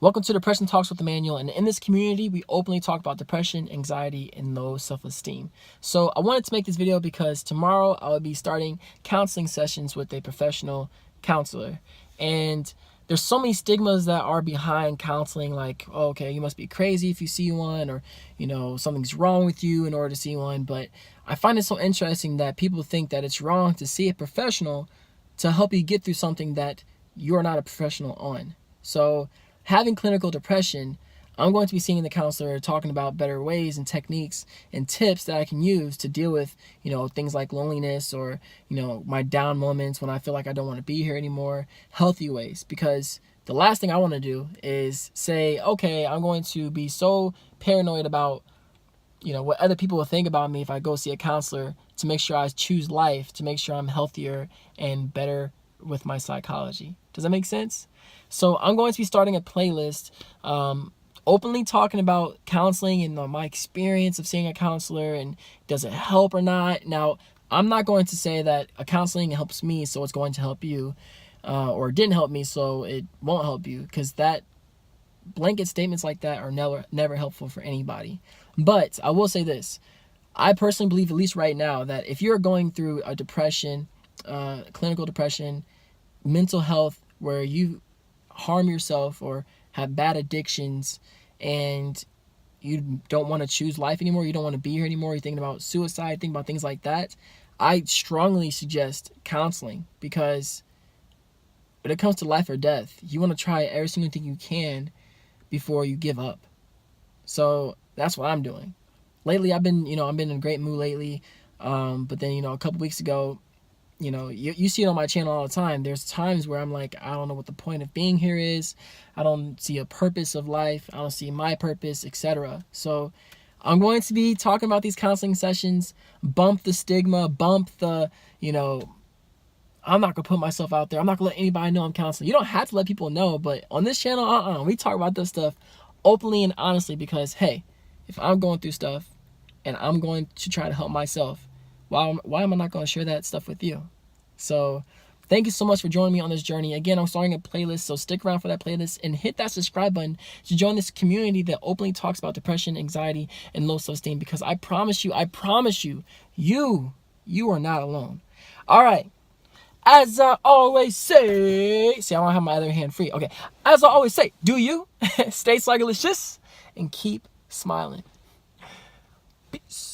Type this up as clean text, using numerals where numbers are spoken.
Welcome to Depression Talks with Emmanuel, and in this community, we openly talk about depression, anxiety, and low self-esteem. So I wanted to make this video because tomorrow I will be starting counseling sessions with a professional counselor. And there's so many stigmas that are behind counseling, like, oh, okay, you must be crazy if you see one, or, something's wrong with you in order to see one. But I find it so interesting that people think that it's wrong to see a professional to help you get through something that you're not a professional on. So having clinical depression, I'm going to be seeing the counselor talking about better ways and techniques and tips that I can use to deal with, things like loneliness or, my down moments when I feel like I don't want to be here anymore, healthy ways. Because the last thing I want to do is say, okay, I'm going to be so paranoid about, what other people will think about me if I go see a counselor, to make sure I choose life, to make sure I'm healthier and better with my psychology. Does that make sense? So I'm going to be starting a playlist, openly talking about counseling and my experience of seeing a counselor and does it help or not. Now, I'm not going to say that a counseling helps me, so it's going to help you, or didn't help me, so it won't help you, because that blanket statements like that are never helpful for anybody. But I will say this. I personally believe, at least right now, that if you're going through a depression, clinical depression, mental health, where you harm yourself or have bad addictions and you don't want to choose life anymore, you don't want to be here anymore, you're thinking about suicide, thinking about things like that, I strongly suggest counseling, because when it comes to life or death, you want to try every single thing you can before you give up. So that's what I'm doing. Lately, I've been in a great mood lately. But then, a couple weeks ago, you see it on my channel all the time. There's times where I'm like, I don't know what the point of being here is. I don't see a purpose of life. I don't see my purpose, etc. So I'm going to be talking about these counseling sessions, bump the stigma, bump the, I'm not going to put myself out there. I'm not going to let anybody know I'm counseling. You don't have to let people know, but on this channel, we talk about this stuff openly and honestly, because, hey, if I'm going through stuff and I'm going to try to help myself, why am I not going to share that stuff with you? So thank you so much for joining me on this journey. Again, I'm starting a playlist, so stick around for that playlist and hit that subscribe button to join this community that openly talks about depression, anxiety, and low self-esteem, because I promise you, you are not alone. All right. As I always say, see, I don't have my other hand free. Okay. As I always say, do you stay psycholicious and keep smiling. Peace.